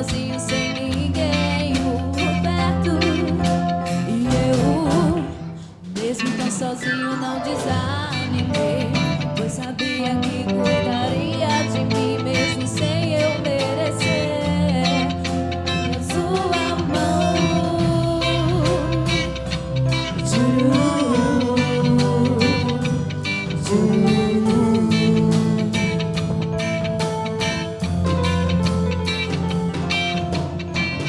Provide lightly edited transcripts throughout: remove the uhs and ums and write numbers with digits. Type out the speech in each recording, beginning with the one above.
sozinho sem ninguém por perto. E eu, mesmo tão sozinho, não desanimei, pois sabia que cuidaria de mim mesmo sem eu merecer. Na sua mão,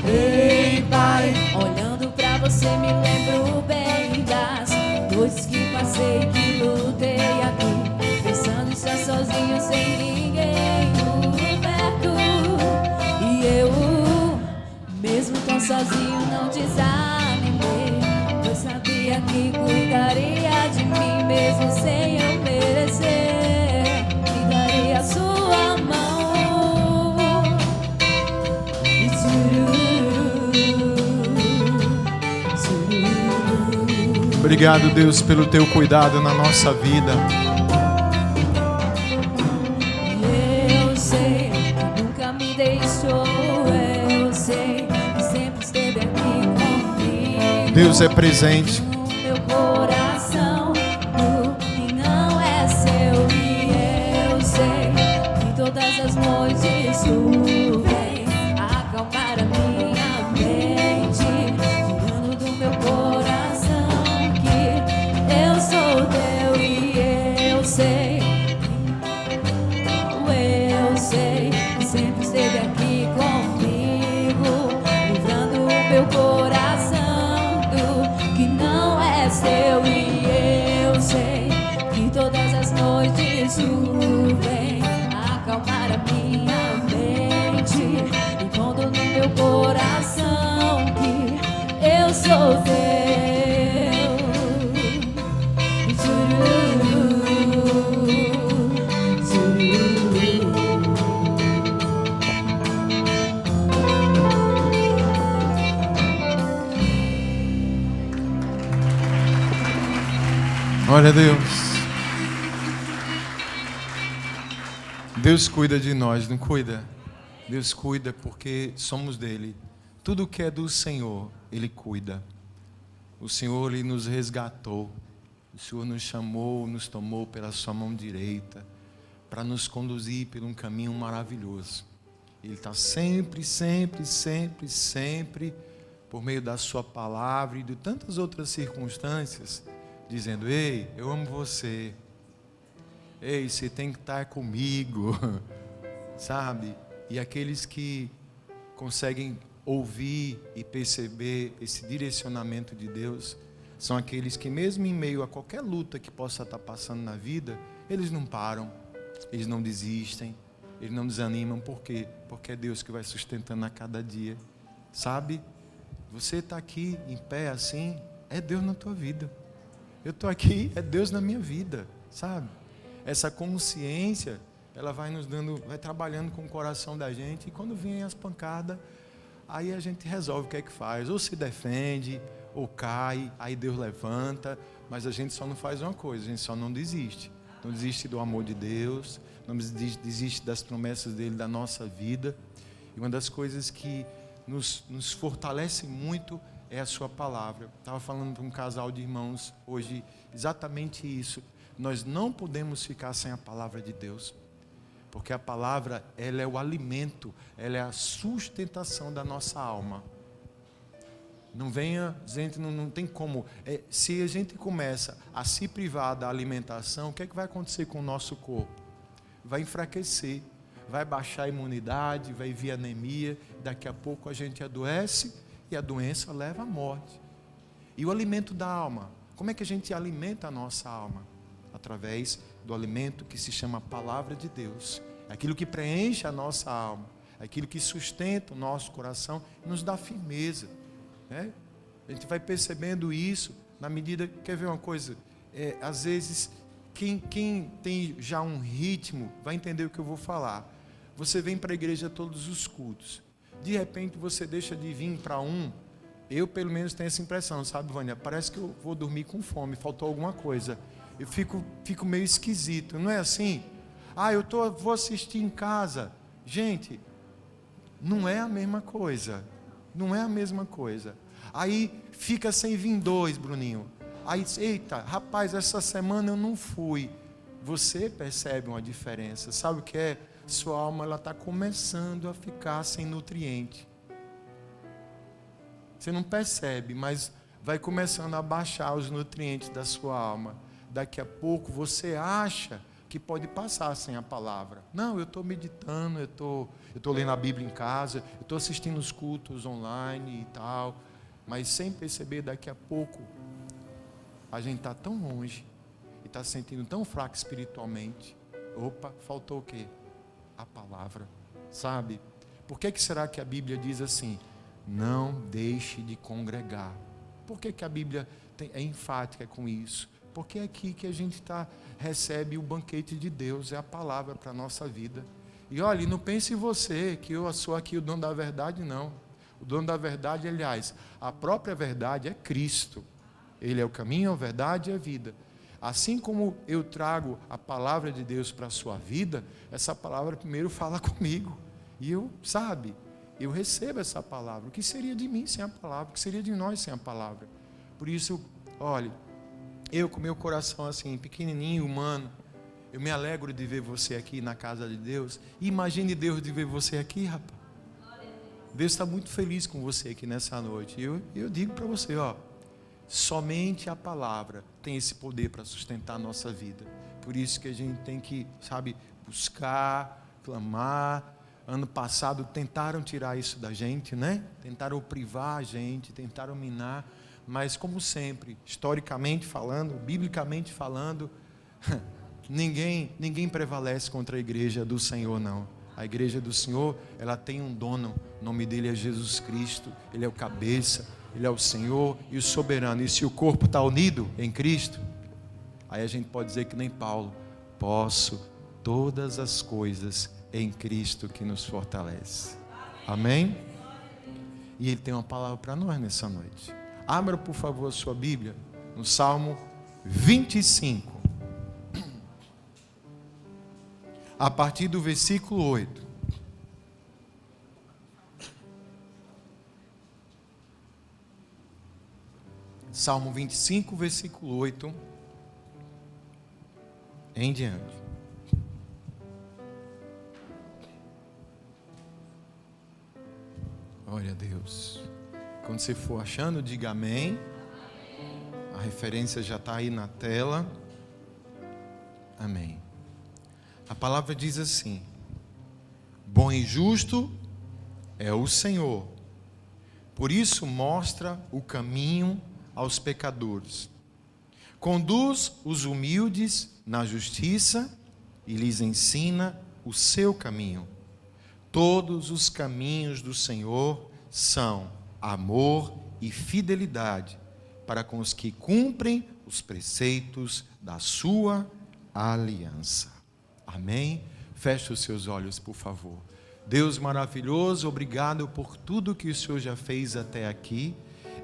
ei, Pai, olhando pra você me lembro bem das coisas que passei, que lutei aqui, pensando em estar sozinho sem ninguém por perto. E eu, mesmo tão sozinho, não desanimei, pois sabia que cuidaria de mim mesmo sem eu merecer. Me daria a sua mão e Obrigado, Deus, pelo teu cuidado na nossa vida. eu sei que nunca me deixou, eu sei que sempre esteve aqui comigo. Deus é presente. No meu coração, o que não é seu, e eu sei que todas as noites tu vem acalmar a minha mente, tirando do meu coração que eu sou teu. E eu sei que sempre esteve aqui comigo, livrando o meu coração do que não é seu. E eu sei que todas as noites tu vem acalmar a minha mente, e pondo no meu coração que eu sou teu. Glória a Deus. Deus cuida de nós, não cuida? Deus cuida porque somos dele. Tudo que é do Senhor, Ele cuida. O Senhor, Ele nos resgatou. O Senhor nos chamou, nos tomou pela sua mão direita para nos conduzir por um caminho maravilhoso. Ele está sempre, sempre, sempre, sempre, por meio da sua palavra e de tantas outras circunstâncias, dizendo: ei, eu amo você. Ei, você tem que estar comigo. Sabe? E aqueles que conseguem ouvir e perceber esse direcionamento de Deus são aqueles que, mesmo em meio a qualquer luta que possa estar passando na vida, eles não param, eles não desistem, eles não desanimam. Por quê? Porque é Deus que vai sustentando a cada dia. Sabe? Você está aqui em pé assim, é Deus na tua vida. Eu estou aqui, é Deus na minha vida, sabe? Essa consciência, ela vai nos dando, vai trabalhando com o coração da gente, e quando vêm as pancadas, aí a gente resolve o que é que faz, ou se defende, ou cai, aí Deus levanta, mas a gente só não faz uma coisa, a gente só não desiste. Não desiste do amor de Deus, não desiste das promessas dele da nossa vida. E uma das coisas que nos fortalece muito é a sua palavra. Estava falando para um casal de irmãos hoje exatamente isso. Nós não podemos ficar sem a palavra de Deus, porque a palavra, ela é o alimento, ela é a sustentação da nossa alma. Não venha, gente, não tem como. Se a gente começa a se privar da alimentação, o que é que vai acontecer com o nosso corpo? Vai enfraquecer, vai baixar a imunidade, vai vir anemia, daqui a pouco a gente adoece e a doença leva à morte. E o alimento da alma, como é que a gente alimenta a nossa alma? Através do alimento que se chama Palavra de Deus. Aquilo que preenche a nossa alma, aquilo que sustenta o nosso coração e nos dá firmeza. Né? A gente vai percebendo isso na medida, quer ver uma coisa? Às vezes, quem tem já um ritmo vai entender o que eu vou falar. Você vem para a igreja todos os cultos. De repente você deixa de vir para um. Eu pelo menos tenho essa impressão, sabe, Vânia? Parece que eu vou dormir com fome, faltou alguma coisa. Eu fico meio esquisito, não é assim? Vou assistir em casa. Gente, Não é a mesma coisa. Não é a mesma coisa. Aí fica sem vir 2, Bruninho. Aí, eita, rapaz, essa semana eu não fui. Você percebe uma diferença. Sabe o que é? Sua alma está começando a ficar sem nutriente. Você não percebe, mas vai começando a baixar os nutrientes da sua alma. Daqui a pouco você acha que pode passar sem a palavra. Não, eu estou meditando, eu estou lendo a Bíblia em casa, eu estou assistindo os cultos online e tal, mas sem perceber, daqui a pouco a gente está tão longe e está se sentindo tão fraco espiritualmente. Opa, faltou o quê? A palavra, sabe? Por que será que a Bíblia diz assim? Não deixe de congregar. Por que a Bíblia é enfática com isso? Porque é aqui que a gente recebe o banquete de Deus, é a palavra para a nossa vida. E olha, não pense em você, que eu sou aqui o dono da verdade, não. O dono da verdade, aliás, a própria verdade é Cristo. Ele é o caminho, a verdade e a vida. Assim como eu trago a palavra de Deus para a sua vida, essa palavra primeiro fala comigo. E eu recebo essa palavra. O que seria de mim sem a palavra? O que seria de nós sem a palavra? Por isso, olha, eu com meu coração assim, pequenininho, humano, eu me alegro de ver você aqui na casa de Deus. E imagine Deus de ver você aqui, rapaz. Deus está muito feliz com você aqui nessa noite. E eu digo para você, somente a palavra tem esse poder para sustentar a nossa vida. Por isso que a gente tem que, buscar, clamar. Ano passado tentaram tirar isso da gente, né? Tentaram privar a gente, tentaram minar. Mas como sempre, historicamente falando, biblicamente falando, ninguém prevalece contra a igreja do Senhor, não. A igreja do Senhor, ela tem um dono, o nome dele é Jesus Cristo, ele é o cabeça, ele é o Senhor e o soberano. E se o corpo está unido em Cristo, aí a gente pode dizer que nem Paulo, posso todas as coisas em Cristo que nos fortalece. Amém? E ele tem uma palavra para nós nessa noite. Abra, por favor, a sua Bíblia no Salmo 25. A partir do versículo 8. Salmo 25, versículo 8 em diante. Glória a Deus. Quando você for achando, diga amém. A referência já está aí na tela. Amém. A palavra diz assim: bom e justo é o Senhor, por isso mostra o caminho aos pecadores. Conduz os humildes na justiça e lhes ensina o seu caminho. Todos os caminhos do Senhor são amor e fidelidade para com os que cumprem os preceitos da sua aliança. Amém? Feche os seus olhos, por favor. Deus maravilhoso, obrigado por tudo que o Senhor já fez até aqui.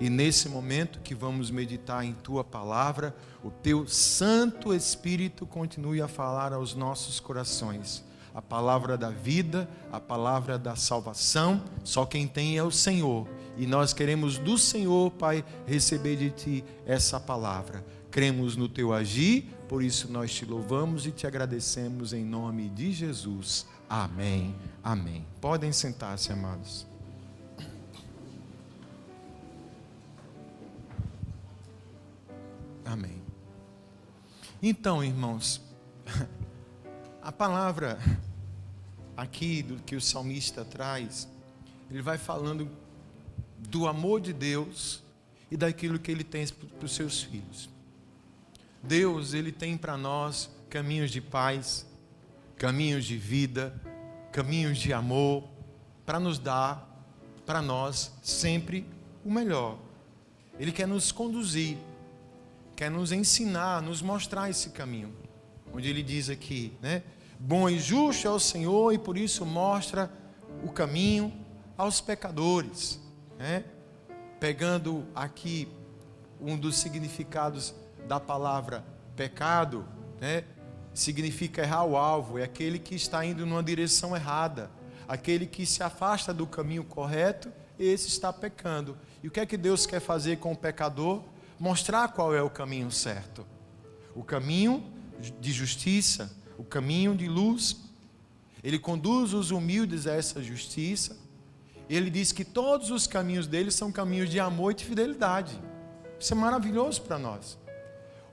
E nesse momento que vamos meditar em Tua palavra, o Teu Santo Espírito continue a falar aos nossos corações. A palavra da vida, a palavra da salvação, só quem tem é o Senhor. E nós queremos do Senhor, Pai, receber de Ti essa palavra. Cremos no Teu agir, por isso nós Te louvamos e Te agradecemos em nome de Jesus. Amém. Amém. Podem sentar-se, amados. Amém. Então, irmãos, a palavra aqui do que o salmista traz, ele vai falando do amor de Deus e daquilo que Ele tem para os seus filhos. Deus, Ele tem para nós caminhos de paz, caminhos de vida, caminhos de amor, para nos dar, para nós, sempre o melhor. Ele quer nos conduzir, quer nos ensinar, nos mostrar esse caminho. Onde Ele diz aqui, né? Bom e justo é o Senhor e por isso mostra o caminho aos pecadores. Né? Pegando aqui um dos significados da palavra pecado, né? Significa errar o alvo, é aquele que está indo numa direção errada, Aquele que se afasta do caminho correto, esse está pecando. E o que é que Deus quer fazer com o pecador? Mostrar qual é o caminho certo. O caminho de justiça, o caminho de luz. Ele conduz os humildes a essa justiça. Ele diz que todos os caminhos dele são caminhos de amor e de fidelidade. Isso é maravilhoso para nós.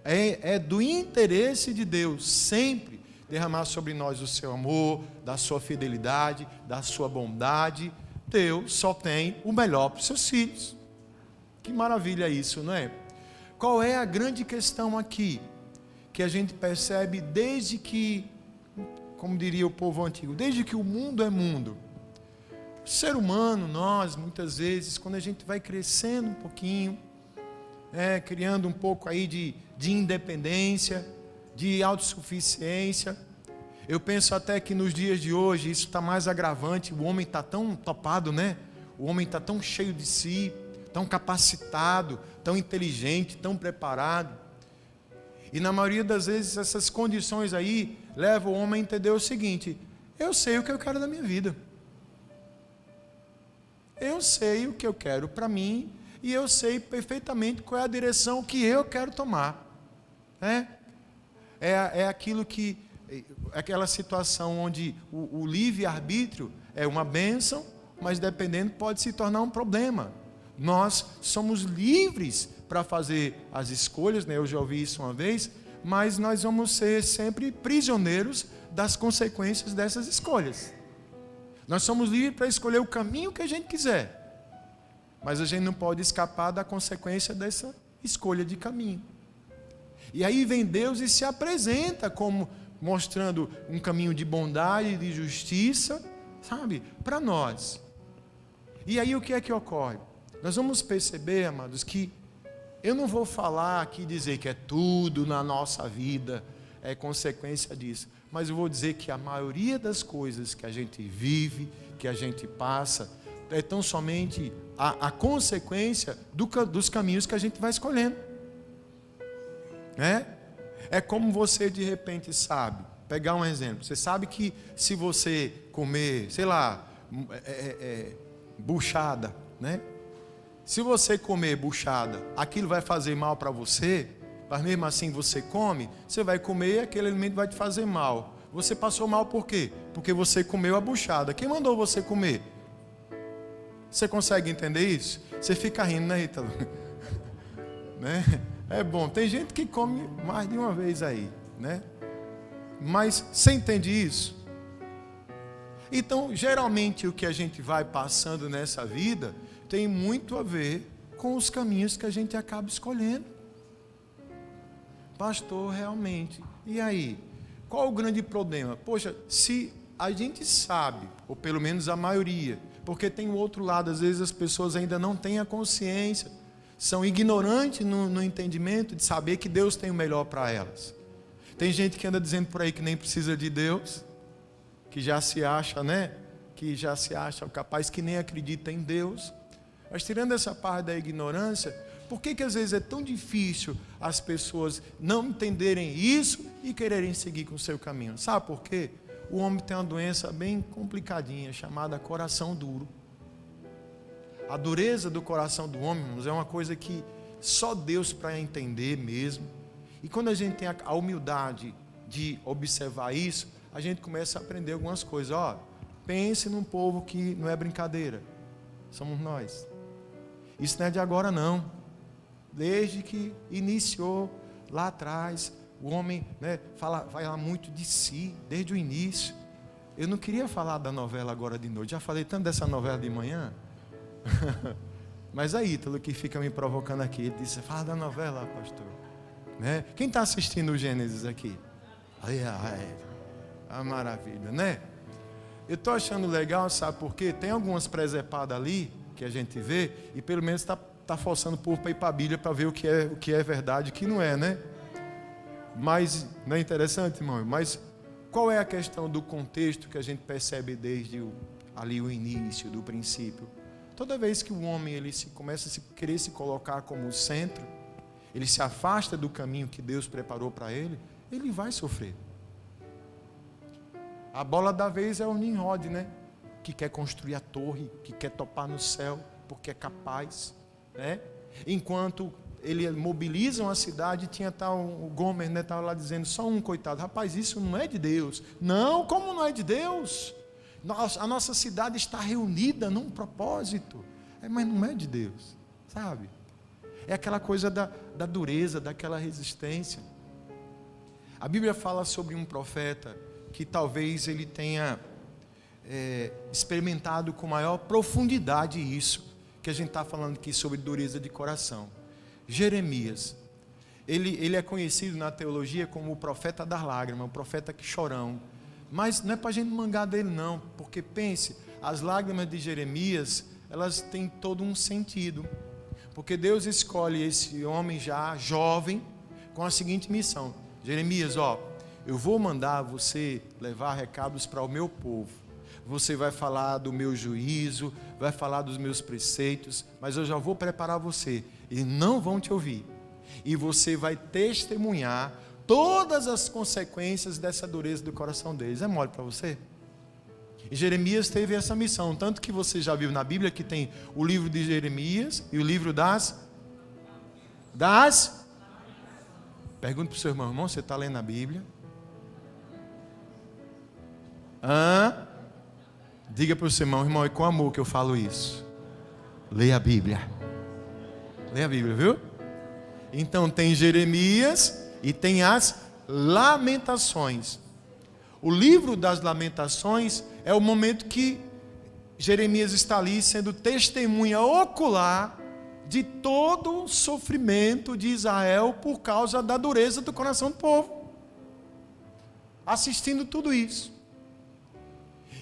É do interesse de Deus sempre derramar sobre nós o seu amor, da sua fidelidade, da sua bondade. Deus só tem o melhor para os seus filhos. Que maravilha isso, não é? Qual é a grande questão aqui? Que a gente percebe desde que, como diria o povo antigo, desde que o mundo é mundo. O ser humano, nós, muitas vezes, quando a gente vai crescendo um pouquinho, criando um pouco aí de independência, de autossuficiência. Eu penso até que nos dias de hoje isso está mais agravante. O homem está tão topado, né? O homem está tão cheio de si, tão capacitado, tão inteligente, tão preparado. E na maioria das vezes essas condições aí levam o homem a entender o seguinte: eu sei o que eu quero da minha vida. Eu sei o que eu quero para mim e eu sei perfeitamente qual é a direção que eu quero tomar. É aquilo que, aquela situação onde o livre-arbítrio é uma bênção, mas dependendo pode se tornar um problema. Nós somos livres para fazer as escolhas, né? Eu já ouvi isso uma vez, mas nós vamos ser sempre prisioneiros das consequências dessas escolhas. Nós somos livres para escolher o caminho que a gente quiser, mas a gente não pode escapar da consequência dessa escolha de caminho. E aí vem Deus e se apresenta como mostrando um caminho de bondade, de justiça, sabe, para nós. E aí o que é que ocorre? Nós vamos perceber, amados, que eu não vou falar aqui, dizer que é tudo na nossa vida é consequência disso, mas eu vou dizer que a maioria das coisas que a gente vive, que a gente passa, é tão somente a consequência dos caminhos que a gente vai escolhendo. É como você de repente sabe, pegar um exemplo, você sabe que se você comer, sei lá, buchada, né? Se você comer buchada, aquilo vai fazer mal para você, mas mesmo assim você come, você vai comer e aquele alimento vai te fazer mal. Você passou mal por quê? Porque você comeu a buchada. Quem mandou você comer? Você consegue entender isso? Você fica rindo, né, Ítalo? Né? É bom, tem gente que come mais de uma vez aí, né? Mas você entende isso? Então, geralmente o que a gente vai passando nessa vida tem muito a ver com os caminhos que a gente acaba escolhendo. Pastor, realmente. E aí? Qual o grande problema? Poxa, se a gente sabe, ou pelo menos a maioria, porque tem o outro lado, às vezes as pessoas ainda não têm a consciência, são ignorantes no entendimento de saber que Deus tem o melhor para elas. Tem gente que anda dizendo por aí que nem precisa de Deus, que já se acha, né? Que já se acha capaz, que nem acredita em Deus. Mas tirando essa parte da ignorância, por que às vezes é tão difícil as pessoas não entenderem isso e quererem seguir com o seu caminho? Sabe por quê? O homem tem uma doença bem complicadinha, chamada coração duro. A dureza do coração do homem, irmãos, é uma coisa que só Deus para entender mesmo. E quando a gente tem a humildade de observar isso, a gente começa a aprender algumas coisas. Pense num povo que não é brincadeira. Somos nós. Isso não é de agora não. Desde que iniciou lá atrás, o homem, né, fala muito de si, desde o início. Eu não queria falar da novela agora de noite, já falei tanto dessa novela de manhã. Mas aí, Ítalo que fica me provocando aqui, ele disse: fala da novela, pastor, né? Quem está assistindo o Gênesis aqui? A maravilha, né? Eu estou achando legal, sabe por quê? Tem algumas presepadas ali que a gente vê e pelo menos está forçando o povo para ir para a Bíblia para ver o que é verdade e o que não é, né? Mas não é interessante, irmão? Mas qual é a questão do contexto que a gente percebe desde ali o início, do princípio? Toda vez que o homem começa a querer se colocar como o centro, ele se afasta do caminho que Deus preparou para ele, ele vai sofrer. A bola da vez é o Nimrod, né? que quer construir a torre, que quer topar no céu, porque é capaz, né? Enquanto eles mobilizam a cidade, tinha o Gomer, né, estava lá dizendo, só um coitado, rapaz, isso não é de Deus. Não, como não é de Deus? A nossa cidade está reunida num propósito, mas não é de Deus, sabe? É aquela coisa da dureza, daquela resistência. A Bíblia fala sobre um profeta que talvez ele tenha experimentado com maior profundidade isso, que a gente está falando aqui sobre dureza de coração. Jeremias, ele é conhecido na teologia como o profeta das lágrimas, o profeta que chorão, mas não é para a gente mangar dele não, porque pense, as lágrimas de Jeremias, elas têm todo um sentido, porque Deus escolhe esse homem já jovem, com a seguinte missão: Jeremias, eu vou mandar você levar recados para o meu povo, você vai falar do meu juízo, vai falar dos meus preceitos, mas eu já vou preparar você, eles não vão te ouvir, e você vai testemunhar todas as consequências dessa dureza do coração deles. É mole para você? E Jeremias teve essa missão, tanto que você já viu na Bíblia que tem o livro de Jeremias e o livro das... Pergunta para o seu irmão, você está lendo a Bíblia? Diga para o seu irmão, é com amor que eu falo isso. Leia a Bíblia. Leia a Bíblia, viu? Então tem Jeremias e tem as Lamentações. O livro das Lamentações é o momento que Jeremias está ali sendo testemunha ocular de todo o sofrimento de Israel por causa da dureza do coração do povo. Assistindo tudo isso.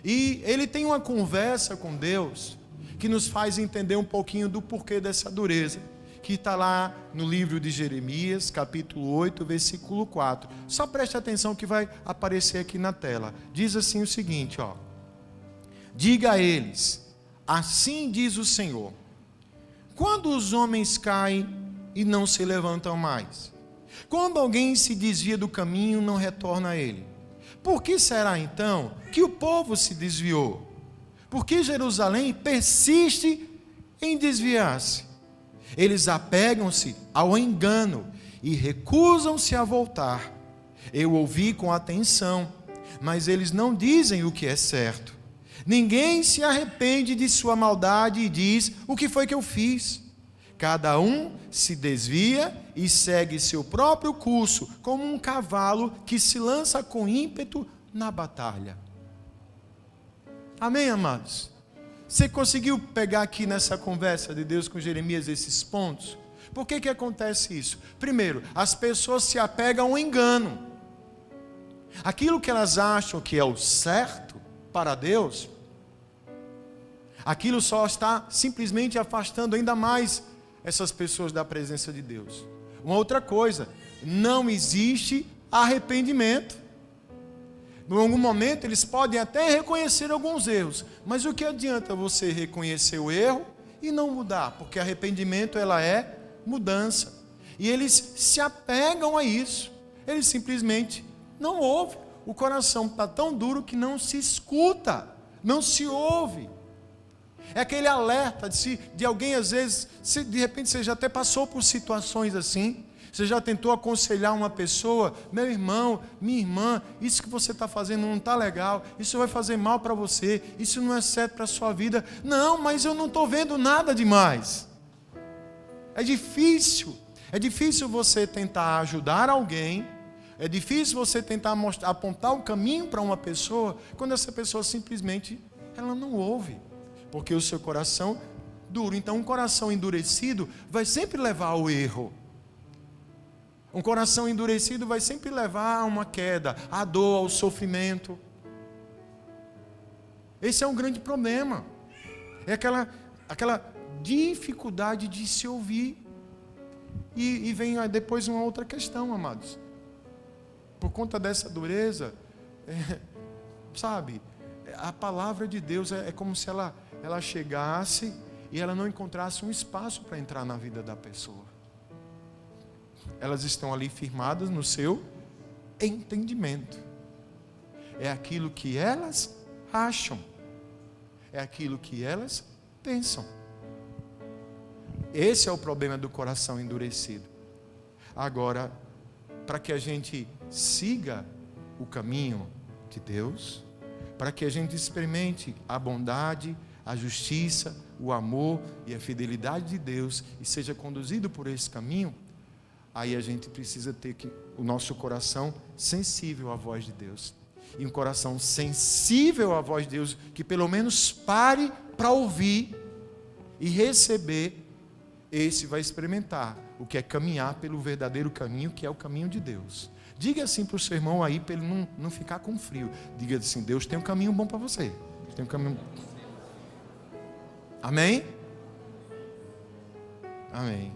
E ele tem uma conversa com Deus que nos faz entender um pouquinho do porquê dessa dureza, que está lá no livro de Jeremias, capítulo 8, versículo 4. Só preste atenção que vai aparecer aqui na tela. Diz assim o seguinte, diga a eles, assim diz o Senhor, quando os homens caem e não se levantam mais, quando alguém se desvia do caminho, não retorna a ele, por que será então que o povo se desviou? Porque Jerusalém persiste em desviar-se. Eles apegam-se ao engano e recusam-se a voltar. Eu ouvi com atenção, mas eles não dizem o que é certo. Ninguém se arrepende de sua maldade e diz, o que foi que eu fiz? Cada um se desvia e segue seu próprio curso, como um cavalo que se lança com ímpeto na batalha. Amém, amados? Você conseguiu pegar aqui nessa conversa de Deus com Jeremias esses pontos? Por que acontece isso? Primeiro, as pessoas se apegam ao engano. Aquilo que elas acham que é o certo para Deus, aquilo só está simplesmente afastando ainda mais essas pessoas da presença de Deus. Uma outra coisa, não existe arrependimento. Em algum momento eles podem até reconhecer alguns erros, mas o que adianta você reconhecer o erro e não mudar? Porque arrependimento ela é mudança. E eles se apegam a isso. Eles simplesmente não ouvem. O coração está tão duro que não se escuta, não se ouve. É aquele alerta de alguém, às vezes, de repente você já até passou por situações assim. Você já tentou aconselhar uma pessoa, meu irmão, minha irmã, isso que você está fazendo não está legal, isso vai fazer mal para você, isso não é certo para a sua vida. Não, mas eu não estou vendo nada demais. É difícil você tentar ajudar alguém, é difícil você tentar apontar o caminho para uma pessoa, quando essa pessoa simplesmente, ela não ouve, porque o seu coração duro. Então um coração endurecido vai sempre levar ao erro. Um coração endurecido vai sempre levar a uma queda, à dor, ao sofrimento. Esse é um grande problema. É aquela dificuldade de se ouvir. E vem depois uma outra questão, amados. Por conta dessa dureza, sabe, a palavra de Deus é como se ela chegasse e ela não encontrasse um espaço para entrar na vida da pessoa. Elas estão ali firmadas no seu entendimento. É aquilo que elas acham. é aquilo que elas pensam. Esse é o problema do coração endurecido. Agora, para que a gente siga o caminho de Deus, para que a gente experimente a bondade, a justiça, o amor e a fidelidade de Deus e seja conduzido por esse caminho, aí a gente precisa ter o nosso coração sensível à voz de Deus. E um coração sensível à voz de Deus, que pelo menos pare para ouvir e receber, esse vai experimentar o que é caminhar pelo verdadeiro caminho, que é o caminho de Deus. Diga assim para o seu irmão aí, para ele não ficar com frio. Diga assim: Deus tem um caminho bom para você. Deus tem um caminho... Amém? Amém.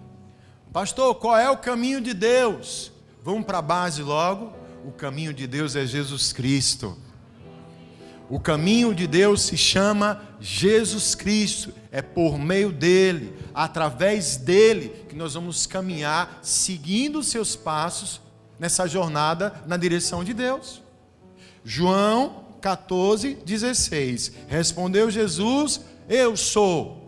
Pastor, qual é o caminho de Deus? Vamos para a base logo. O caminho de Deus é Jesus Cristo. O caminho de Deus se chama Jesus Cristo. É por meio dele, através dele, que nós vamos caminhar, seguindo os seus passos, nessa jornada na direção de Deus. João 14:16. Respondeu Jesus: eu sou.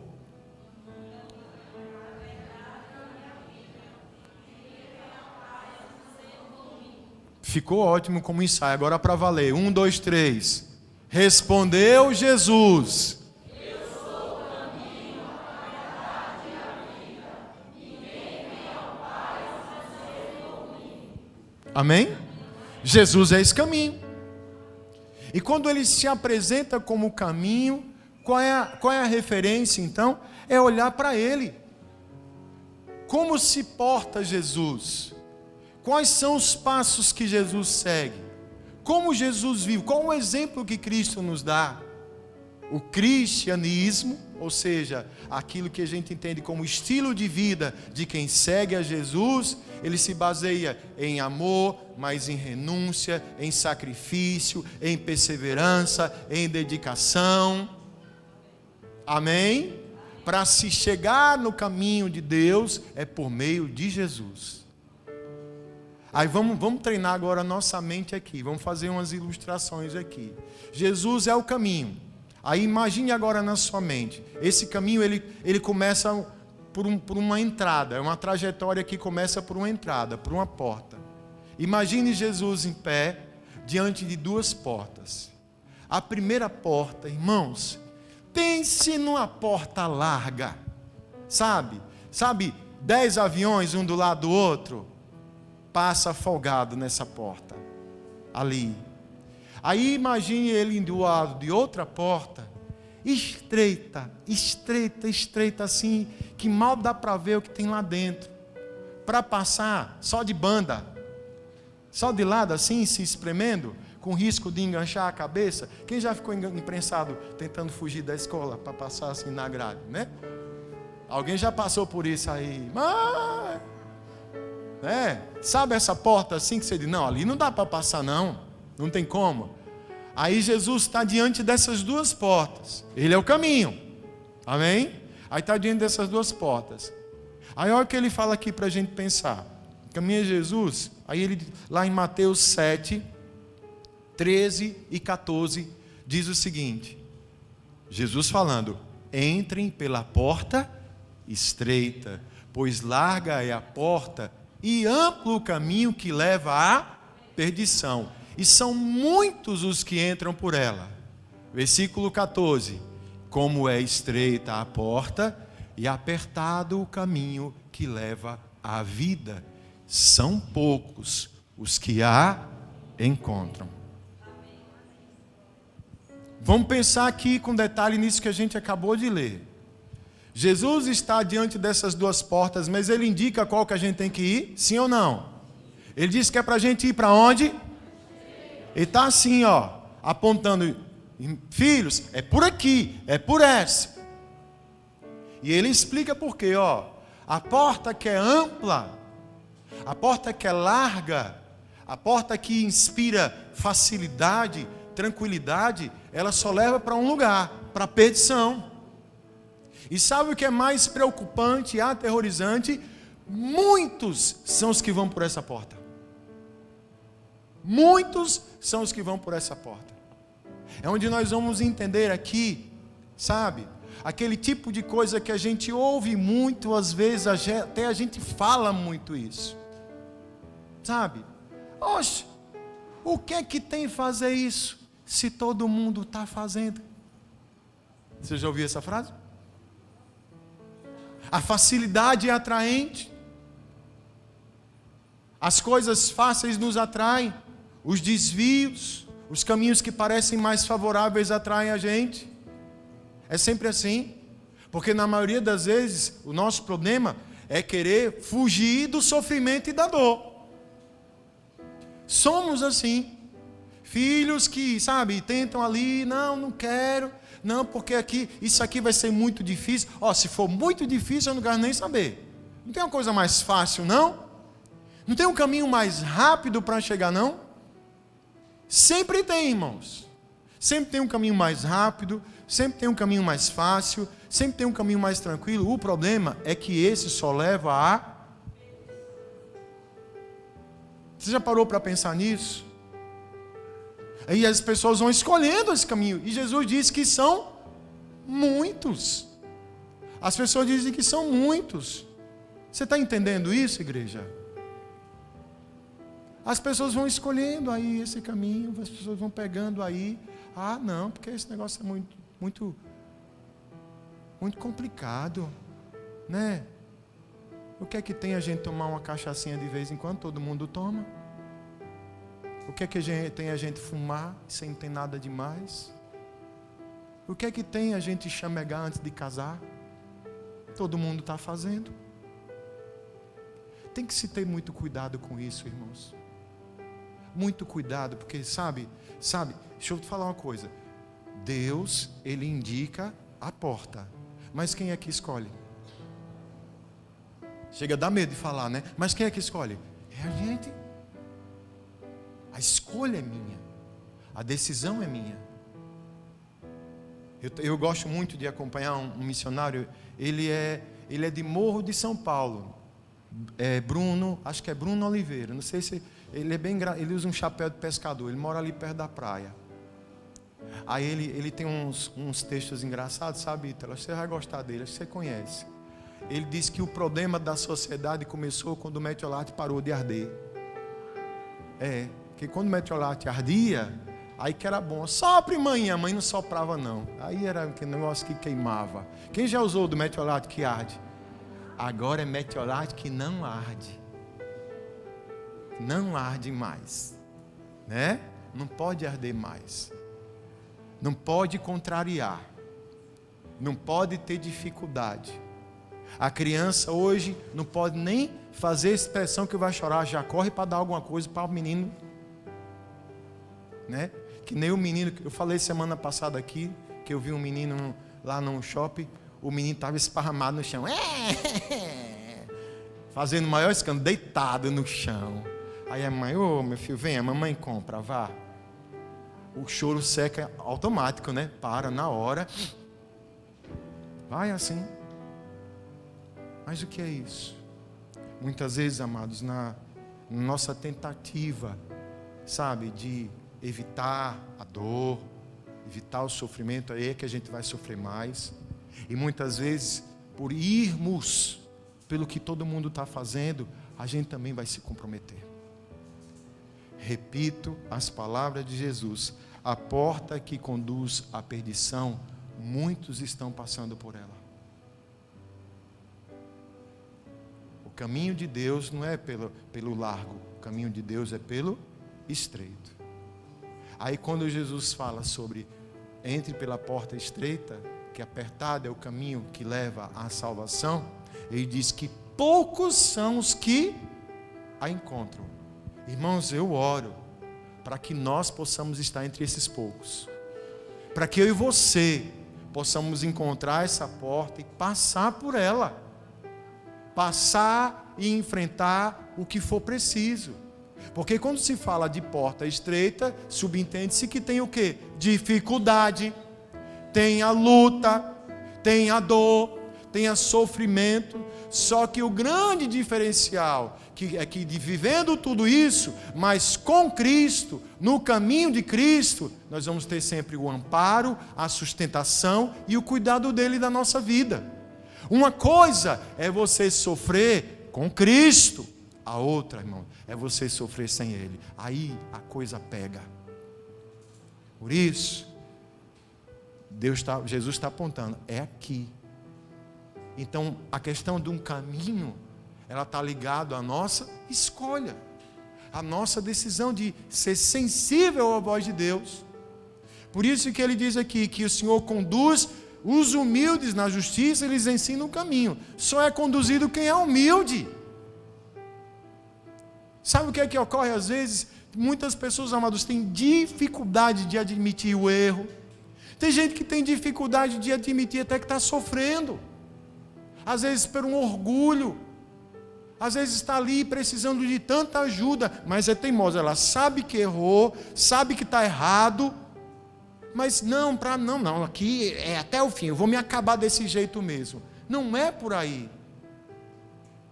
Ficou ótimo como ensaio. Agora para valer. 1, 2, 3. Respondeu Jesus: eu sou o caminho, a verdade e a vida. Ninguém vem ao Pai a ser por mim. Amém? Jesus é esse caminho. E quando ele se apresenta como caminho, qual é a referência então? É olhar para ele. Como se porta Jesus? Quais são os passos que Jesus segue? Como Jesus vive? Qual o exemplo que Cristo nos dá? O cristianismo, ou seja, aquilo que a gente entende como estilo de vida de quem segue a Jesus, ele se baseia em amor, mas em renúncia, em sacrifício, em perseverança, em dedicação. Amém? Para se chegar no caminho de Deus é por meio de Jesus. Aí vamos treinar agora a nossa mente aqui. Vamos fazer umas ilustrações aqui. Jesus é o caminho. Aí imagine agora na sua mente. Esse caminho ele começa por uma entrada. É uma trajetória que começa por uma entrada, por uma porta. Imagine Jesus em pé diante de duas portas. A primeira porta, irmãos, pense numa porta larga. Sabe, 10 aviões um do lado do outro. Passa folgado nessa porta, ali. Aí imagine ele do lado de outra porta, estreita assim, que mal dá para ver o que tem lá dentro. Para passar só de banda, só de lado assim, se espremendo, com risco de enganchar a cabeça. Quem já ficou imprensado tentando fugir da escola para passar assim na grade, né? Alguém já passou por isso aí? Mas... sabe essa porta assim que você diz, não, ali não dá para passar não tem como. Aí Jesus está diante dessas duas portas, ele é o caminho, amém? Aí está diante dessas duas portas. Aí olha o que ele fala aqui para a gente pensar. Caminho é Jesus. Aí ele, lá em Mateus 7, 13 e 14, diz o seguinte, Jesus falando: entrem pela porta estreita, pois larga é a porta e amplo o caminho que leva à perdição, e são muitos os que entram por ela. Versículo 14: como é estreita a porta e apertado o caminho que leva à vida, são poucos os que a encontram. Vamos pensar aqui com detalhe nisso que a gente acabou de ler. Jesus está diante dessas duas portas, mas ele indica qual que a gente tem que ir, sim ou não? Ele disse que é para a gente ir para onde? Ele está assim, apontando, filhos, é por aqui, é por essa. E ele explica por quê, a porta que é ampla, a porta que é larga, a porta que inspira facilidade, tranquilidade, ela só leva para um lugar, para a perdição. E sabe o que é mais preocupante e aterrorizante? Muitos são os que vão por essa porta. Muitos são os que vão por essa porta. É onde nós vamos entender aqui sabe? Aquele tipo de coisa que a gente ouve muito, às vezes até a gente fala muito isso, sabe? Oxe, o que é que tem fazer isso se todo mundo está fazendo? Você já ouviu essa frase? A facilidade é atraente. As coisas fáceis nos atraem. Os desvios, os caminhos que parecem mais favoráveis atraem a gente. É sempre assim. Porque na maioria das vezes o nosso problema é querer fugir do sofrimento e da dor. Somos assim. Filhos que, sabe, tentam ali, não quero, não, porque isso aqui vai ser muito difícil. Se for muito difícil, eu não quero nem saber. Não tem uma coisa mais fácil, não? Não tem um caminho mais rápido para chegar, não? Sempre tem, irmãos. Sempre tem um caminho mais rápido, sempre tem um caminho mais fácil, sempre tem um caminho mais tranquilo. O problema é que esse só leva a... Você já parou para pensar nisso? Aí as pessoas vão escolhendo esse caminho. E Jesus diz que são muitos. As pessoas dizem que são muitos. Você está entendendo isso, igreja? As pessoas vão escolhendo aí esse caminho. As pessoas vão pegando aí. Não, porque esse negócio é muito complicado, né? O que é que tem a gente tomar uma cachaçinha de vez em quando? Todo mundo toma. O que é que tem a gente fumar sem ter nada demais? O que é que tem a gente chamegar antes de casar? Todo mundo está fazendo. Tem que se ter muito cuidado com isso, irmãos. Muito cuidado, porque sabe, deixa eu te falar uma coisa. Deus, Ele indica a porta. Mas quem é que escolhe? Chega a dar medo de falar, né? Mas quem é que escolhe? É a gente. A escolha é minha. A decisão é minha. Eu gosto muito de acompanhar um missionário. Ele é de Morro de São Paulo. Bruno, acho que é Bruno Oliveira. Não sei se... Ele usa um chapéu de pescador. Ele mora ali perto da praia. Aí ele tem uns textos engraçados, sabe, Ítala? Você vai gostar dele, acho que você conhece. Ele diz que o problema da sociedade começou quando o metiolate parou de arder. Porque quando o metiolate ardia, aí que era bom. Sopre, mãe. A mãe não soprava, não. Aí era aquele negócio que queimava. Quem já usou do metiolate que arde? Agora é metiolate que não arde. Não arde mais, né? Não pode arder mais. Não pode contrariar. Não pode ter dificuldade. A criança hoje não pode nem fazer expressão que vai chorar, já corre para dar alguma coisa para o menino, né? Que nem o menino, eu falei semana passada aqui, que eu vi um menino lá no shopping, o menino estava esparramado no chão, fazendo o maior escândalo, deitado no chão. Aí a mãe, meu filho, vem, a mamãe compra, vá. O choro seca automático, né? Para na hora. Vai assim. Mas o que é isso? Muitas vezes, amados, na nossa tentativa, sabe, de evitar a dor, evitar o sofrimento, aí é que a gente vai sofrer mais. E muitas vezes, por irmos pelo que todo mundo está fazendo, a gente também vai se comprometer. Repito as palavras de Jesus: a porta que conduz à perdição, muitos estão passando por ela. O caminho de Deus não é pelo largo, o caminho de Deus é pelo estreito. Aí quando Jesus fala sobre entre pela porta estreita, que apertado é o caminho que leva à salvação, ele diz que poucos são os que a encontram. Irmãos, eu oro para que nós possamos estar entre esses poucos, para que eu e você possamos encontrar essa porta e passar por ela, passar e enfrentar o que for preciso. Porque quando se fala de porta estreita, subentende-se que tem o quê? Dificuldade, tem a luta, tem a dor, tenha sofrimento. Só que o grande diferencial é que vivendo tudo isso, mas com Cristo, no caminho de Cristo, nós vamos ter sempre o amparo, a sustentação e o cuidado dele da nossa vida. Uma coisa é você sofrer com Cristo, a outra, irmão, é você sofrer sem Ele. Aí a coisa pega. Por isso, Jesus está apontando, é aqui. Então, a questão de um caminho, ela está ligada à nossa escolha, à nossa decisão de ser sensível à voz de Deus. Por isso que ele diz aqui, que o Senhor conduz os humildes na justiça, eles ensinam o caminho. Só é conduzido quem é humilde. Sabe o que é que ocorre às vezes? Muitas pessoas, amados, têm dificuldade de admitir o erro. Tem gente que tem dificuldade de admitir até que está sofrendo. Às vezes por um orgulho. Às vezes está ali precisando de tanta ajuda, mas é teimosa. Ela sabe que errou, sabe que está errado, mas não, aqui é até o fim, eu vou me acabar desse jeito mesmo. Não é por aí.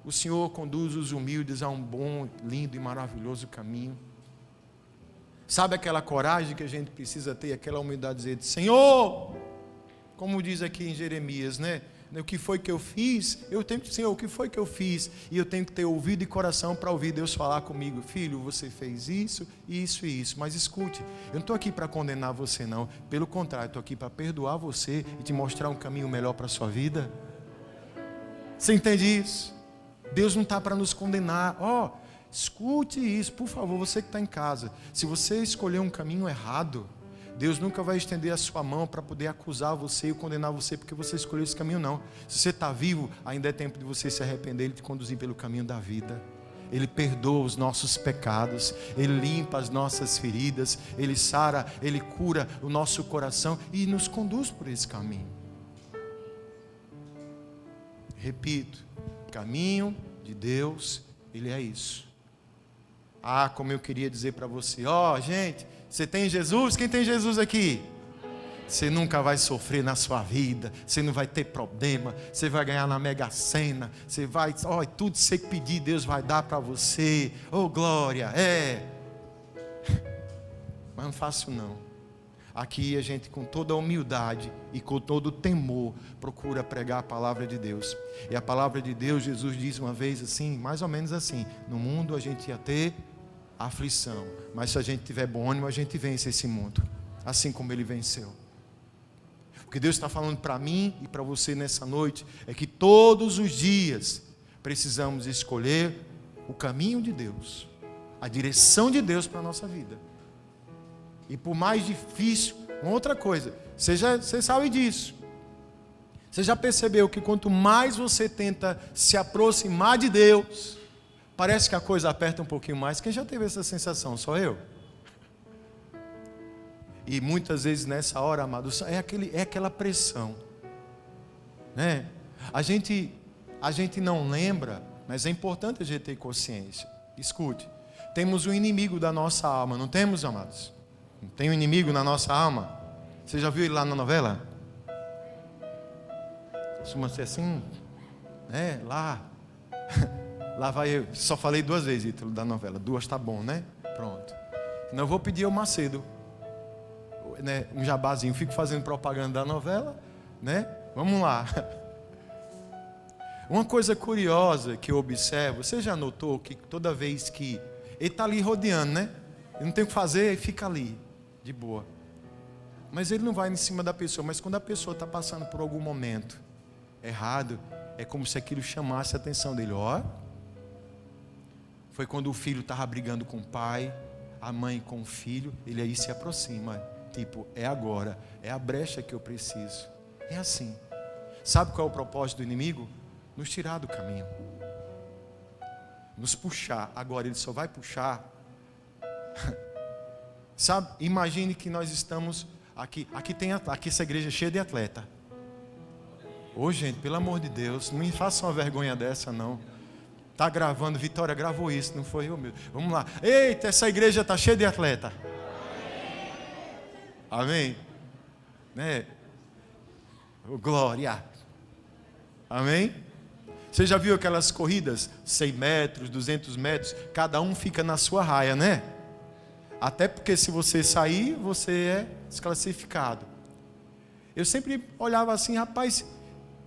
O Senhor conduz os humildes a um bom, lindo e maravilhoso caminho. Sabe aquela coragem que a gente precisa ter, aquela humildade de dizer, Senhor, como diz aqui em Jeremias, né? O que foi que eu fiz? Eu tenho que, Senhor, o que foi que eu fiz? E eu tenho que ter ouvido e coração para ouvir Deus falar comigo. Filho, você fez isso, isso e isso. Mas escute, eu não estou aqui para condenar você não. Pelo contrário, estou aqui para perdoar você e te mostrar um caminho melhor para a sua vida. Você entende isso? Deus não está para nos condenar. Escute isso, por favor, você que está em casa. Se você escolher um caminho errado, Deus nunca vai estender a sua mão para poder acusar você e condenar você porque você escolheu esse caminho, não. Se você está vivo, ainda é tempo de você se arrepender e te conduzir pelo caminho da vida. Ele perdoa os nossos pecados, Ele limpa as nossas feridas, Ele sara, Ele cura o nosso coração e nos conduz por esse caminho. Repito, o caminho de Deus, Ele é isso. Como eu queria dizer para você, gente, você tem Jesus? Quem tem Jesus aqui? Você nunca vai sofrer na sua vida, você não vai ter problema, você vai ganhar na Mega Sena, você vai, tudo que você pedir, Deus vai dar para você, glória, Mas não faço não. Aqui a gente com toda a humildade e com todo o temor procura pregar a palavra de Deus. E a palavra de Deus, Jesus diz uma vez assim, mais ou menos assim, no mundo a gente ia ter aflição, mas se a gente tiver bom ânimo, a gente vence esse mundo, assim como Ele venceu. O que Deus está falando para mim e para você nessa noite, é que todos os dias, precisamos escolher o caminho de Deus, a direção de Deus para a nossa vida. E por mais difícil, uma outra coisa, você sabe disso, você já percebeu que quanto mais você tenta se aproximar de Deus, parece que a coisa aperta um pouquinho mais. Quem já teve essa sensação? Só eu? E muitas vezes nessa hora, amados, é aquela pressão, né? A gente não lembra, mas é importante a gente ter consciência. Escute, temos um inimigo da nossa alma, não temos, amados? Não tem um inimigo na nossa alma? Você já viu ele lá na novela? Costuma ser assim, né? Lá vai eu, só falei 2 vezes o título da novela, 2 tá bom, né? Pronto. Não vou pedir ao Macedo, né? Um jabazinho, fico fazendo propaganda da novela, né? Vamos lá. Uma coisa curiosa que eu observo, você já notou que toda vez que ele está ali rodeando, né? Ele não tem o que fazer, ele fica ali, de boa. Mas ele não vai em cima da pessoa, mas quando a pessoa está passando por algum momento errado, é como se aquilo chamasse a atenção dele. Foi quando o filho estava brigando com o pai, a mãe com o filho, ele aí se aproxima. Tipo, é agora, é a brecha que eu preciso. É assim. Sabe qual é o propósito do inimigo? Nos tirar do caminho. Nos puxar. Agora ele só vai puxar. Sabe, imagine que nós estamos aqui essa igreja é cheia de atleta. Gente, pelo amor de Deus, não me faça uma vergonha dessa não. Está gravando, Vitória gravou isso, não foi eu mesmo. Vamos lá. Eita, essa igreja está cheia de atleta. Amém? Né? Glória. Amém? Você já viu aquelas corridas, 100 metros, 200 metros, cada um fica na sua raia, né? Até porque se você sair, você é desclassificado. Eu sempre olhava assim, rapaz,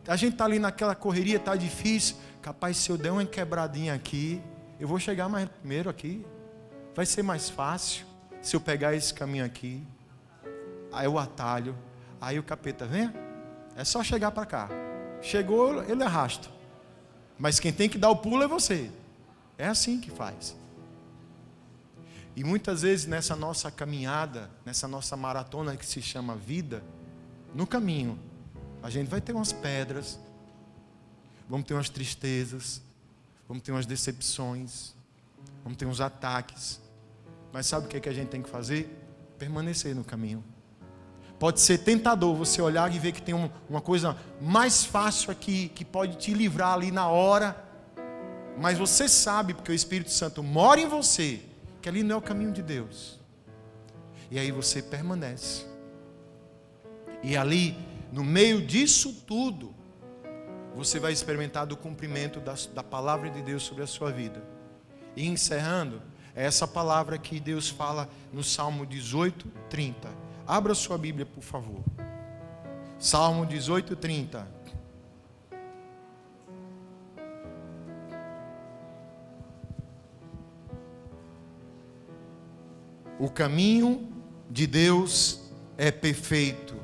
a gente está ali naquela correria, está difícil. Capaz, se eu der uma quebradinha aqui, eu vou chegar mais primeiro aqui. Vai ser mais fácil se eu pegar esse caminho aqui. Aí o atalho, aí o capeta, vem, é só chegar para cá. Chegou, ele arrasta. Mas quem tem que dar o pulo é você. É assim que faz. E muitas vezes nessa nossa caminhada, nessa nossa maratona que se chama vida, no caminho, a gente vai ter umas pedras, vamos ter umas tristezas, vamos ter umas decepções, vamos ter uns ataques. Mas sabe o que é que a gente tem que fazer? Permanecer no caminho. Pode ser tentador você olhar e ver que tem uma coisa mais fácil aqui, que pode te livrar ali na hora. Mas você sabe, porque o Espírito Santo mora em você, que ali não é o caminho de Deus. E aí você permanece. E ali, no meio disso tudo, você vai experimentar do cumprimento da palavra de Deus sobre a sua vida. E encerrando, é essa palavra que Deus fala no Salmo 18, 30. Abra sua Bíblia, por favor. Salmo 18, 30. O caminho de Deus é perfeito.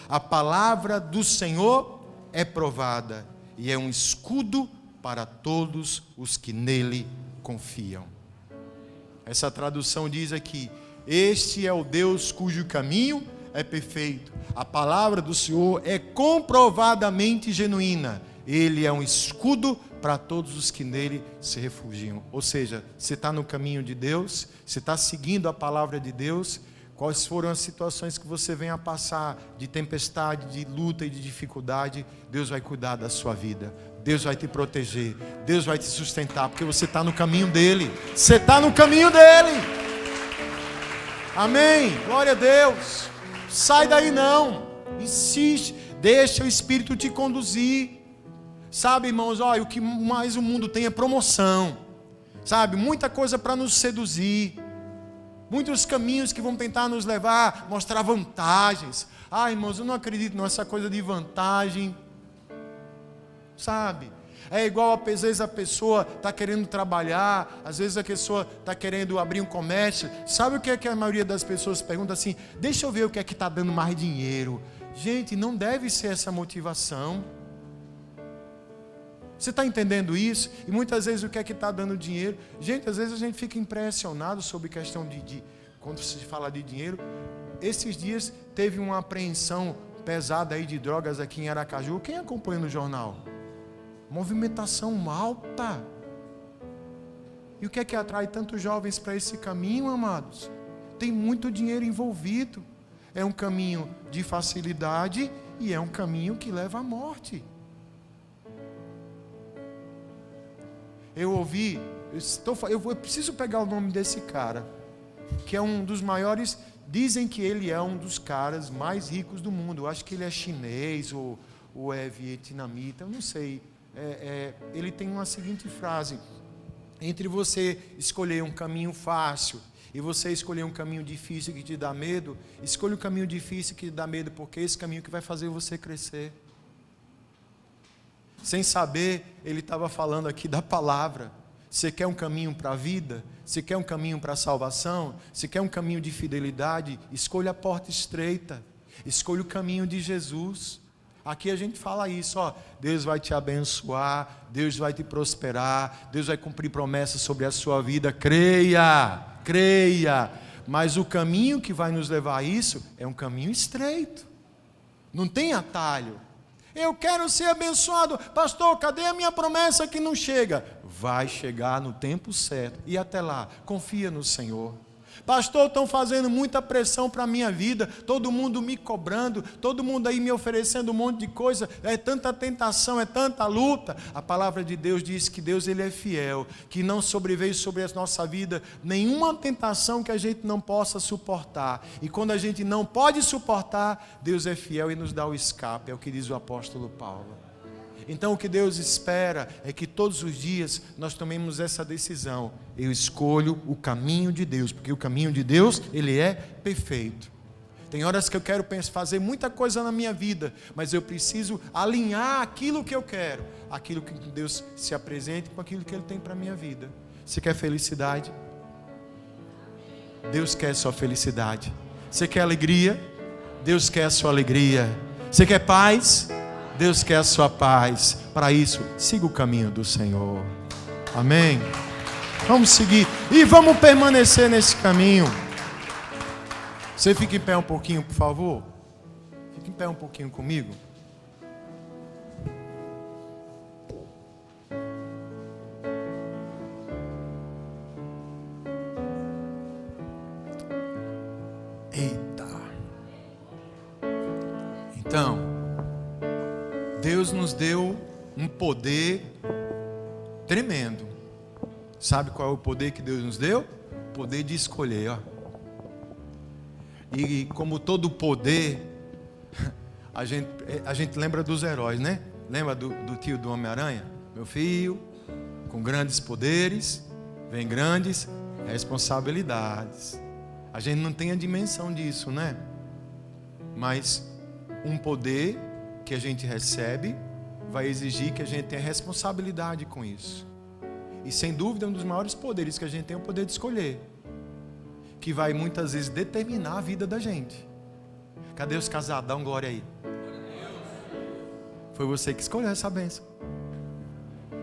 A palavra do Senhor é provada e é um escudo para todos os que nele confiam. Essa tradução diz aqui: este é o Deus cujo caminho é perfeito. A palavra do Senhor é comprovadamente genuína. Ele é um escudo para todos os que nele se refugiam. Ou seja, você está no caminho de Deus, você está seguindo a palavra de Deus. Quais foram as situações que você vem a passar de tempestade, de luta e de dificuldade, Deus vai cuidar da sua vida. Deus vai te proteger. Deus vai te sustentar, porque você está no caminho dele. Você está no caminho dele. Amém. Glória a Deus. Sai daí não. Insiste. Deixa o Espírito te conduzir. Sabe, irmãos, olha, o que mais o mundo tem é promoção. Sabe, muita coisa para nos seduzir. Muitos caminhos que vão tentar nos levar, mostrar vantagens. Ah, irmãos, eu não acredito nessa coisa de vantagem. Sabe? É igual, às vezes a pessoa está querendo trabalhar, às vezes a pessoa está querendo abrir um comércio. Sabe o que é que a maioria das pessoas pergunta assim? Deixa eu ver o que é que está dando mais dinheiro. Gente, não deve ser essa motivação. Você está entendendo isso? E muitas vezes o que é que está dando dinheiro? Gente, às vezes a gente fica impressionado sobre questão quando se fala de dinheiro. Esses dias teve uma apreensão pesada aí de drogas aqui em Aracaju. Quem acompanha no jornal? Movimentação alta. E o que é que atrai tantos jovens para esse caminho, amados? Tem muito dinheiro envolvido. É um caminho de facilidade e é um caminho que leva à morte. Eu ouvi, eu preciso pegar o nome desse cara, que é um dos maiores, dizem que ele é um dos caras mais ricos do mundo. Eu acho que ele é chinês ou é vietnamita, eu não sei. Ele tem uma seguinte frase: entre você escolher um caminho fácil e você escolher um caminho difícil que te dá medo, escolha o caminho difícil que te dá medo, porque é esse caminho que vai fazer você crescer. Sem saber, ele estava falando aqui da palavra. Você quer um caminho para a vida? Você quer um caminho para a salvação? Você quer um caminho de fidelidade? Escolha a porta estreita. Escolha o caminho de Jesus. Aqui a gente fala isso, ó. Deus vai te abençoar, Deus vai te prosperar, Deus vai cumprir promessas sobre a sua vida. Creia, creia. Mas o caminho que vai nos levar a isso é um caminho estreito. Não tem atalho. Eu quero ser abençoado. Pastor, cadê a minha promessa que não chega? Vai chegar no tempo certo. E até lá, confia no Senhor. Pastor, estão fazendo muita pressão para a minha vida. Todo mundo me cobrando. Todo mundo aí me oferecendo um monte de coisa. É tanta tentação, é tanta luta. A palavra de Deus diz que Deus ele é fiel. Que não sobreveio sobre a nossa vida nenhuma tentação que a gente não possa suportar. E quando a gente não pode suportar, Deus é fiel e nos dá o escape. É o que diz o apóstolo Paulo. Então o que Deus espera é que todos os dias nós tomemos essa decisão. Eu escolho o caminho de Deus, porque o caminho de Deus, ele é perfeito. Tem horas que eu quero fazer muita coisa na minha vida, mas eu preciso alinhar aquilo que eu quero, aquilo que Deus se apresente com aquilo que Ele tem para a minha vida. Você quer felicidade? Deus quer sua felicidade. Você quer alegria? Deus quer a sua alegria. Você quer paz? Deus quer a sua paz. Para isso, siga o caminho do Senhor. Amém? Vamos seguir e vamos permanecer nesse caminho. Você fica em pé um pouquinho, por favor. Fica em pé um pouquinho comigo. Eita. Então, Deus nos deu um poder tremendo. Sabe qual é o poder que Deus nos deu? O poder de escolher, ó. E como todo poder, a gente lembra dos heróis, né? Lembra do tio do Homem-Aranha? Meu filho, com grandes poderes, vem grandes responsabilidades. A gente não tem a dimensão disso, né? Mas um poder que a gente recebe vai exigir que a gente tenha responsabilidade com isso. E sem dúvida um dos maiores poderes que a gente tem é o poder de escolher, que vai muitas vezes determinar a vida da gente. Cadê os casados? Dá um glória aí. Foi você que escolheu essa bênção.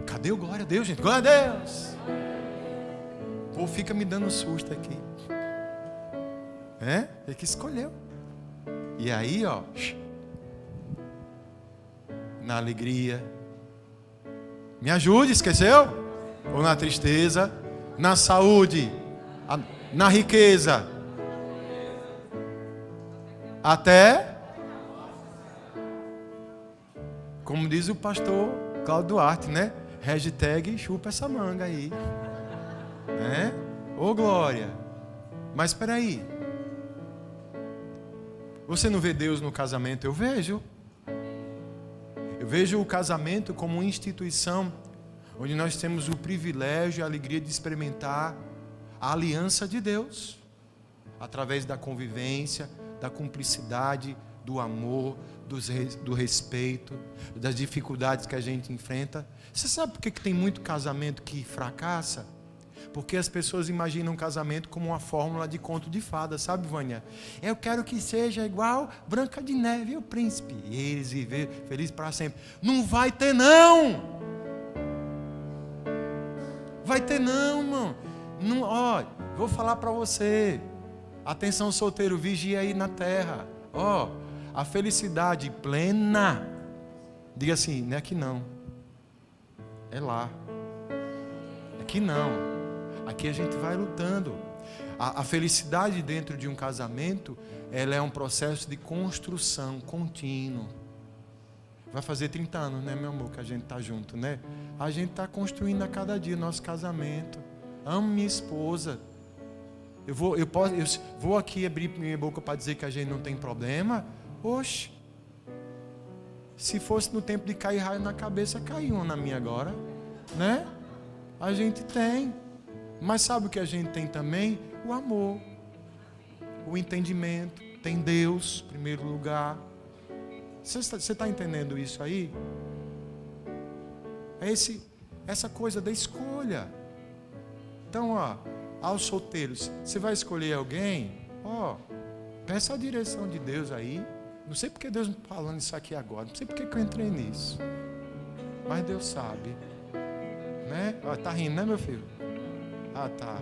Cadê o glória a Deus, gente? Glória a Deus. O povo fica me dando susto aqui. Ele que escolheu. E aí, ó, na alegria, me ajude, esqueceu? Ou na tristeza, na saúde, na riqueza, até, como diz o pastor Cláudio Duarte, né? Hashtag chupa essa manga aí, né? Ô glória. Mas espera aí, você não vê Deus no casamento? Eu vejo o casamento como uma instituição onde nós temos o privilégio e a alegria de experimentar a aliança de Deus, através da convivência, da cumplicidade, do amor, do respeito, das dificuldades que a gente enfrenta. Você sabe por que tem muito casamento que fracassa? Porque as pessoas imaginam um casamento como uma fórmula de conto de fada, sabe, Vânia? Eu quero que seja igual Branca de Neve e o Príncipe, e eles viver felizes para sempre. Não vai ter não! Vai ter não, irmão. Não, ó, vou falar para você. Atenção, solteiro, vigia aí na terra. Ó, a felicidade plena, diga assim, não é aqui não, é lá. Aqui não. Aqui a gente vai lutando. A felicidade dentro de um casamento, ela é um processo de construção contínuo. Vai fazer 30 anos, né, meu amor, que a gente está junto, né? A gente está construindo a cada dia nosso casamento. Amo minha esposa. Eu vou aqui abrir minha boca para dizer que a gente não tem problema? Oxe. Se fosse no tempo de cair raio na cabeça, caiu uma na minha agora, né? A gente tem. Mas sabe o que a gente tem também? O amor, o entendimento. Tem Deus em primeiro lugar. Você está entendendo isso aí? É essa coisa da escolha. Então, ó, aos solteiros, você vai escolher alguém? Ó, peça a direção de Deus aí. Não sei porque Deus me está falando isso aqui agora. Não sei porque que eu entrei nisso. Mas Deus sabe. Né? Ó, tá rindo, né, meu filho? Ah, tá.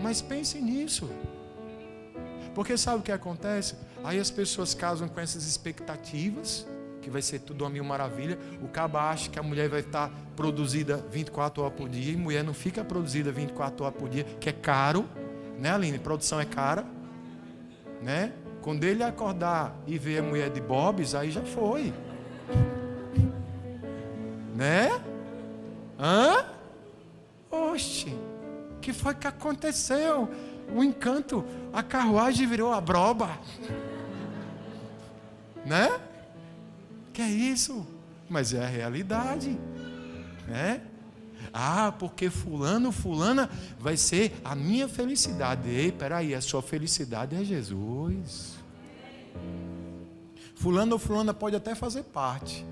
Mas pense nisso. Porque sabe o que acontece? Aí as pessoas casam com essas expectativas, que vai ser tudo uma mil maravilha. O cabo acha que a mulher vai estar produzida 24 horas por dia, e mulher não fica produzida 24 horas por dia, que é caro, né, Aline? Produção é cara, né? Quando ele acordar e ver a mulher de bobs, aí já foi. Né? Hã? Oxe, o que foi que aconteceu? O encanto, a carruagem virou a broba. Né? Que é isso? Mas é a realidade, né? Ah, porque fulana vai ser a minha felicidade. Ei, peraí, a sua felicidade é Jesus. Fulano ou fulana pode até fazer parte,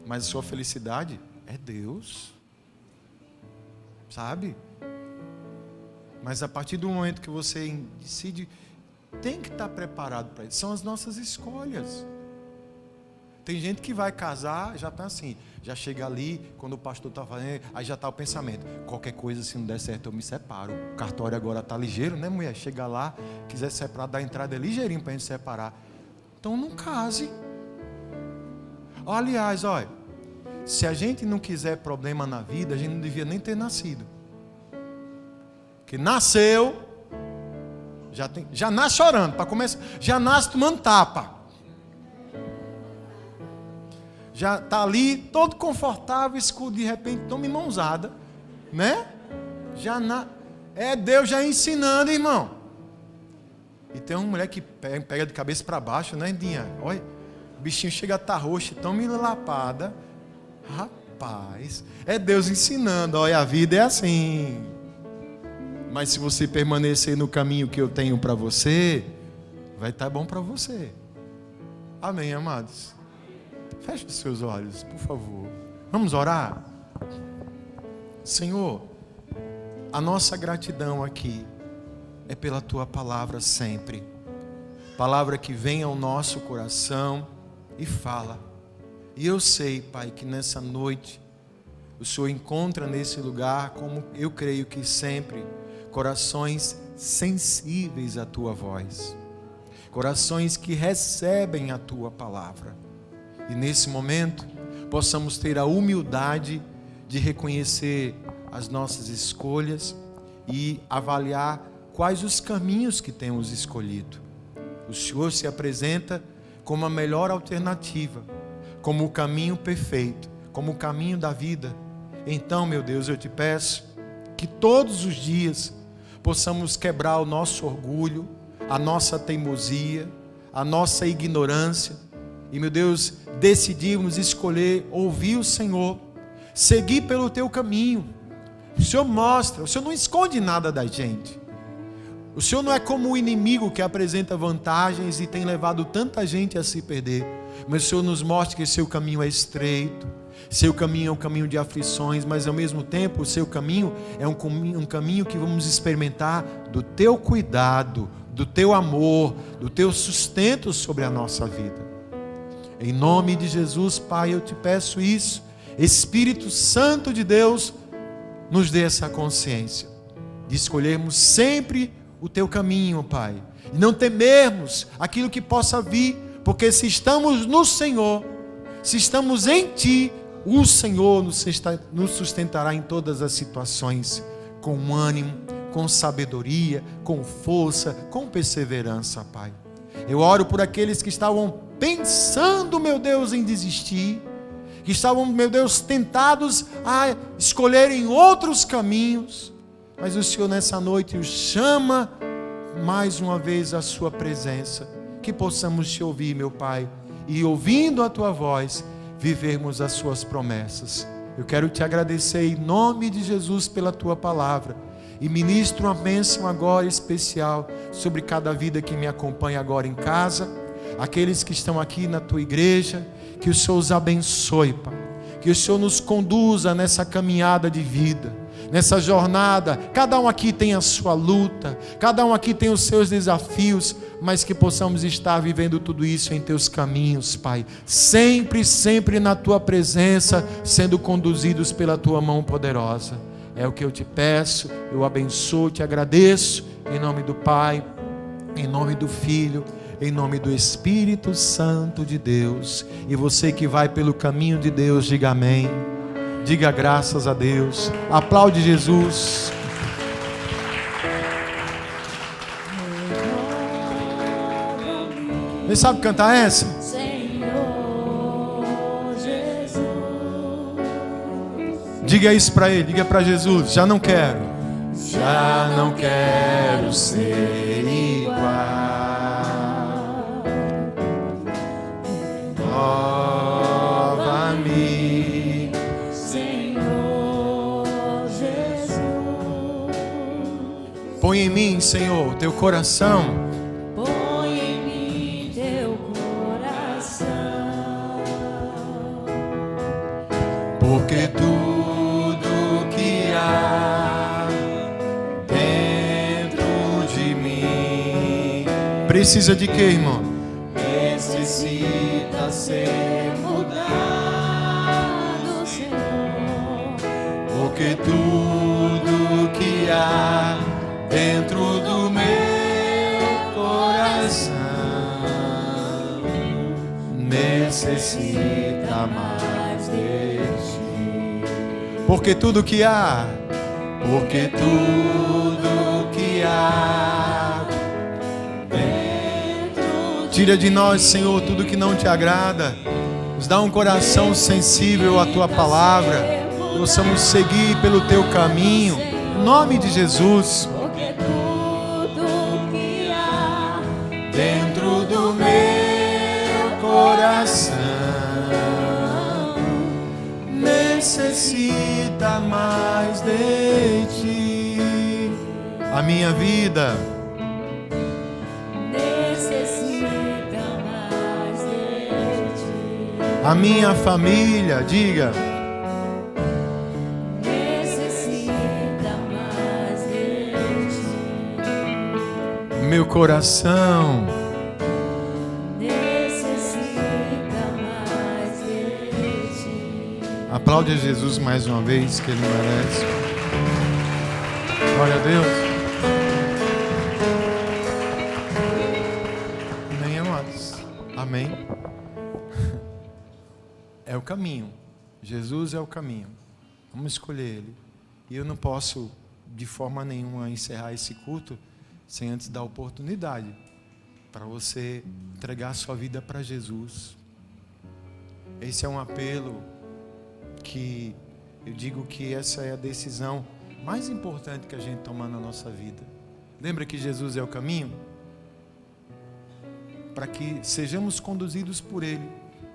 mas a sua felicidade é Deus. Sabe? Mas a partir do momento que você decide, tem que estar preparado para isso. São as nossas escolhas. Tem gente que vai casar, já está assim, já chega ali, quando o pastor está fazendo, aí já está o pensamento, qualquer coisa, se não der certo, eu me separo. O cartório agora está ligeiro, né, mulher? Chega lá, quiser separar, dá a entrada ligeirinho para a gente separar. Então não case. Aliás, olha, se a gente não quiser problema na vida, a gente não devia nem ter nascido. Que nasceu, já nasce chorando, para começar, já nasce tomando tapa. Já está ali, todo confortável, escuro, de repente toma mãozada, né? É Deus já ensinando, irmão. E tem uma mulher que pega de cabeça para baixo, né, Dinha? Olha, o bichinho chega a estar roxo, toma lapada. Rapaz, é Deus ensinando, olha, a vida é assim. Mas se você permanecer no caminho que eu tenho para você, vai estar bom para você. Amém, amados? Feche os seus olhos, por favor. Vamos orar? Senhor, a nossa gratidão aqui é pela Tua palavra sempre. Palavra que vem ao nosso coração e fala. E eu sei, Pai, que nessa noite o Senhor encontra nesse lugar, como eu creio que sempre, corações sensíveis à Tua voz. Corações que recebem a Tua palavra. E nesse momento, possamos ter a humildade de reconhecer as nossas escolhas e avaliar quais os caminhos que temos escolhido. O Senhor se apresenta como a melhor alternativa, como o caminho perfeito, como o caminho da vida. Então, meu Deus, eu te peço que todos os dias possamos quebrar o nosso orgulho, a nossa teimosia, a nossa ignorância, e, meu Deus, decidimos escolher ouvir o Senhor, seguir pelo Teu caminho. O Senhor mostra, o Senhor não esconde nada da gente. O Senhor não é como o inimigo que apresenta vantagens e tem levado tanta gente a se perder. Mas o Senhor nos mostra que seu caminho é estreito, seu caminho é um caminho de aflições, mas ao mesmo tempo o seu caminho é um caminho que vamos experimentar do Teu cuidado, do Teu amor, do Teu sustento sobre a nossa vida. Em nome de Jesus, Pai, eu te peço isso. Espírito Santo de Deus, nos dê essa consciência de escolhermos sempre o Teu caminho, Pai, e não temermos aquilo que possa vir, porque se estamos no Senhor, se estamos em Ti, o Senhor nos sustentará em todas as situações, com ânimo, com sabedoria, com força, com perseverança, Pai. Eu oro por aqueles que estavam pensando, meu Deus, em desistir, que estavam, meu Deus, tentados a escolherem outros caminhos, mas o Senhor nessa noite os chama mais uma vez à sua presença, que possamos te ouvir, meu Pai, e ouvindo a Tua voz, vivermos as Suas promessas. Eu quero te agradecer em nome de Jesus pela Tua palavra, e ministro uma bênção agora especial sobre cada vida que me acompanha agora em casa, aqueles que estão aqui na Tua igreja, que o Senhor os abençoe, Pai, que o Senhor nos conduza nessa caminhada de vida, nessa jornada. Cada um aqui tem a sua luta, cada um aqui tem os seus desafios, mas que possamos estar vivendo tudo isso em Teus caminhos, Pai, sempre, sempre na Tua presença, sendo conduzidos pela Tua mão poderosa. É o que eu te peço, eu abençoo, te agradeço, em nome do Pai, em nome do Filho, em nome do Espírito Santo de Deus. E você que vai pelo caminho de Deus, diga amém, diga graças a Deus, aplaude Jesus. Você sabe cantar essa? Senhor Jesus. Diga isso para Ele, diga para Jesus: já não quero ser igual. Põe em mim, Senhor, teu coração. Põe em mim teu coração, Porque tudo que há dentro de mim precisa de quê, irmão? necessita ser mudado, Senhor. Porque tudo que há dentro do meu coração necessita mais de ti. Porque tudo que há, porque tudo que há dentro. Tira de nós, Senhor, tudo que não te agrada. Nos dá um coração sensível à tua palavra. Possamos seguir pelo teu caminho. Em nome de Jesus. Porque tudo que há Dentro do meu coração necessita mais de ti. A minha vida necessita mais de ti. a minha família, diga, Necessita mais de ti. meu coração Necessita mais de ti. aplaude a Jesus mais uma vez, que Ele merece. Glória a Deus. Amém, amados. Amém. É o caminho. Jesus é o caminho. Vamos escolher Ele. E eu não posso, de forma nenhuma, encerrar esse culto sem antes dar oportunidade para você entregar a sua vida para Jesus. Esse é um apelo que eu digo que essa é a decisão mais importante que a gente toma na nossa vida. Lembra que Jesus é o caminho? Para que sejamos conduzidos por Ele,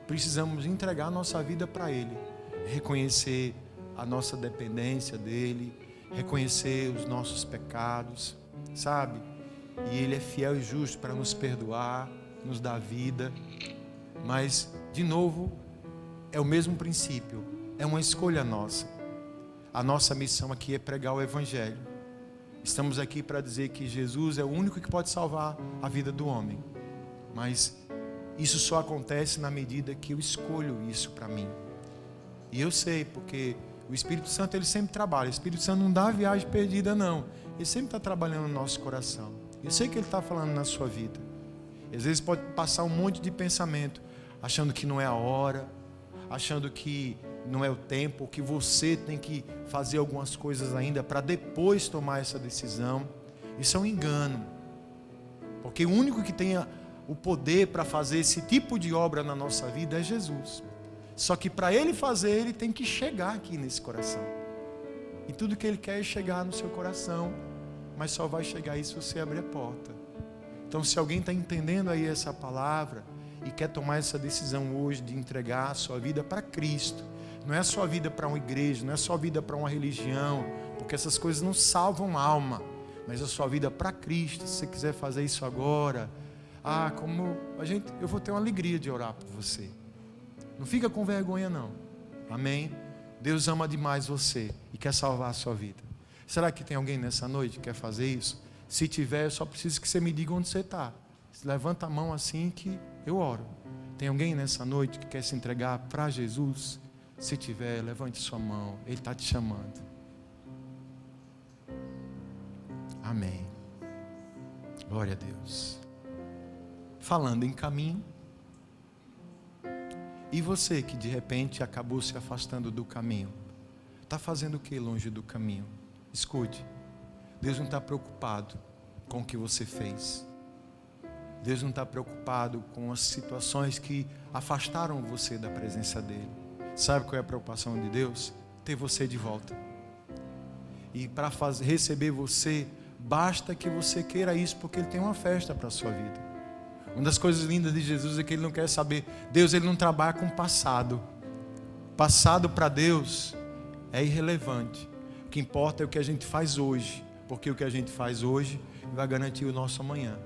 precisamos entregar a nossa vida para Ele, reconhecer a nossa dependência dEle, reconhecer os nossos pecados, sabe? E Ele é fiel e justo para nos perdoar, nos dar vida. Mas, de novo, é o mesmo princípio, é uma escolha nossa. A nossa missão aqui é pregar o Evangelho. Estamos aqui para dizer que Jesus é o único que pode salvar a vida do homem. Mas isso só acontece na medida que eu escolho isso para mim. E eu sei, porque o Espírito Santo ele sempre trabalha. O Espírito Santo não dá viagem perdida, não. Ele sempre está trabalhando no nosso coração. Eu sei que Ele está falando na sua vida. E às vezes pode passar um monte de pensamento, achando que não é a hora, achando que não é o tempo, que você tem que fazer algumas coisas ainda para depois tomar essa decisão. Isso é um engano. Porque o único que tem o poder para fazer esse tipo de obra na nossa vida é Jesus. Só que para Ele fazer, Ele tem que chegar aqui nesse coração. E tudo que Ele quer é chegar no seu coração, mas só vai chegar aí se você abrir a porta. Então, se alguém está entendendo aí essa palavra e quer tomar essa decisão hoje de entregar a sua vida para Cristo, não é a sua vida para uma igreja, não é a sua vida para uma religião, porque essas coisas não salvam alma, mas a sua vida para Cristo. Se você quiser fazer isso agora, eu vou ter uma alegria de orar por você. Não fica com vergonha, não. Amém? Deus ama demais você e quer salvar a sua vida. Será que tem alguém nessa noite que quer fazer isso? Se tiver, eu só preciso que você me diga onde você está. Levanta a mão assim que eu oro. Tem alguém nessa noite que quer se entregar para Jesus? Se tiver, levante sua mão. Ele está te chamando. Amém. Glória a Deus. Falando em caminho. E você que de repente acabou se afastando do caminho, está fazendo o que longe do caminho? Escute, Deus não está preocupado com o que você fez. Deus não está preocupado com as situações que afastaram você da presença dEle. Sabe qual é a preocupação de Deus? Ter você de volta. E para receber você, basta que você queira isso, porque Ele tem uma festa para a sua vida. Uma das coisas lindas de Jesus é que Ele não quer saber. Deus ele não trabalha com passado. Passado para Deus é irrelevante. O que importa é o que a gente faz hoje porque o que a gente faz hoje vai garantir o nosso amanhã.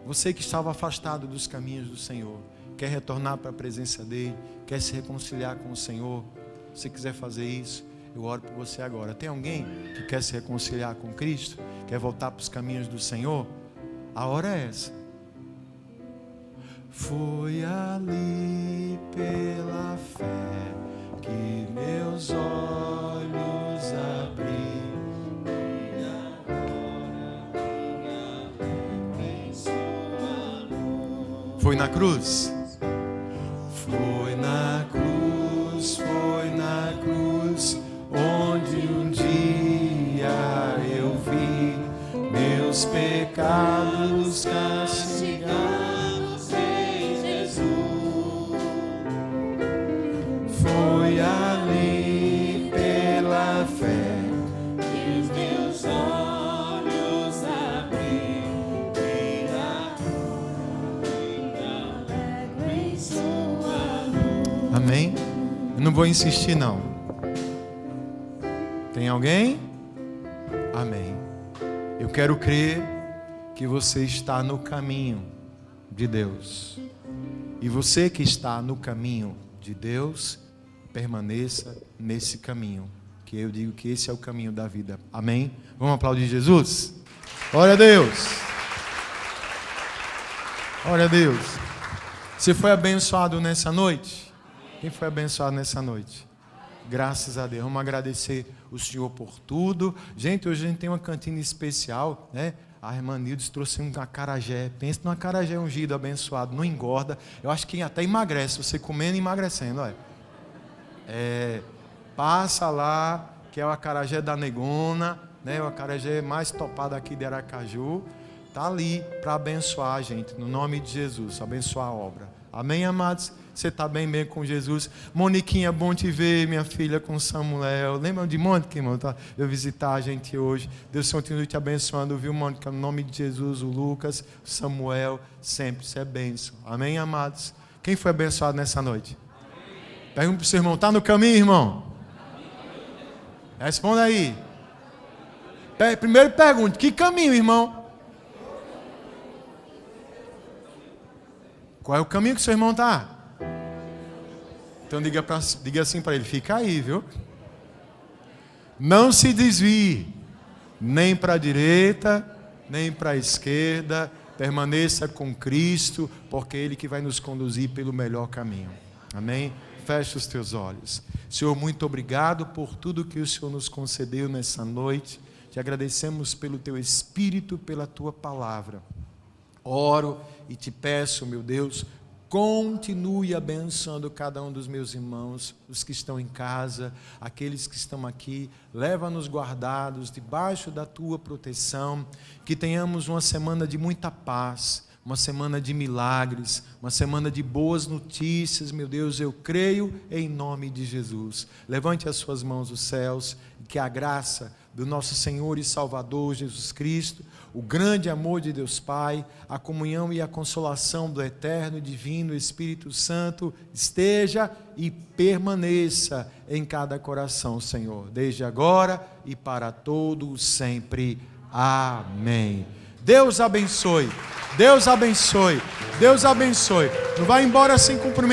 Você que estava afastado dos caminhos do Senhor, quer retornar para a presença dEle, quer se reconciliar com o Senhor, se quiser fazer isso, eu oro por você agora. Tem alguém que quer se reconciliar com Cristo, quer voltar para os caminhos do Senhor? A hora é essa. Foi ali pela fé que meus olhos abri. E agora minha vida em sua luz. Foi na cruz? Foi na cruz, onde um dia eu vi meus pecados castigados em Jesus. Foi ali pela fé que os meus olhos abri, e agora em sua luz. Amém? Eu não vou insistir não. Tem alguém? Amém. Eu quero crer que você está no caminho de Deus. E você que está no caminho de Deus, permaneça nesse caminho. Que eu digo que esse é o caminho da vida. Amém? Vamos aplaudir Jesus? Glória a Deus. Glória a Deus. Você foi abençoado nessa noite? Quem foi abençoado nessa noite? Graças a Deus. Vamos agradecer o Senhor por tudo. Gente, hoje a gente tem uma cantina especial, né? A irmã Nildes trouxe um acarajé. Pensa num acarajé ungido, abençoado. Não engorda. Eu acho que até emagrece. Você comendo e emagrecendo. Olha. Passa lá, que é o acarajé da Negona, né? O acarajé mais topado aqui de Aracaju. Está ali para abençoar a gente. No nome de Jesus. Abençoar a obra. Amém, amados? Você está bem com Jesus? Moniquinha, bom te ver, minha filha, com Samuel. Lembra de Mônica, irmão? Tá? Eu visitar a gente hoje. Deus continue te abençoando, viu, Mônica? No nome de Jesus, o Lucas, o Samuel, sempre. Isso é bênção. Amém, amados? Quem foi abençoado nessa noite? Amém. Pergunta para o seu irmão, está no caminho, irmão? Amém. Responda aí. Primeiro pergunte, que caminho, irmão? Qual é o caminho que o seu irmão está? Então diga assim para ele, fica aí, viu? Não se desvie, nem para a direita, nem para a esquerda, permaneça com Cristo, porque é Ele que vai nos conduzir pelo melhor caminho. Amém? Feche os teus olhos. Senhor, muito obrigado por tudo que o Senhor nos concedeu nessa noite. Te agradecemos pelo Teu Espírito, pela Tua Palavra. Oro e te peço, meu Deus, continue abençoando cada um dos meus irmãos, os que estão em casa, aqueles que estão aqui. Leva-nos guardados debaixo da Tua proteção, que tenhamos uma semana de muita paz, uma semana de milagres, uma semana de boas notícias, meu Deus, eu creio em nome de Jesus. Levante as suas mãos aos céus, e que a graça do nosso Senhor e Salvador Jesus Cristo, o grande amor de Deus Pai, a comunhão e a consolação do eterno e divino Espírito Santo esteja e permaneça em cada coração, Senhor, desde agora e para todo sempre. Amém. Deus abençoe. Deus abençoe. Deus abençoe. Não vai embora sem cumprimento.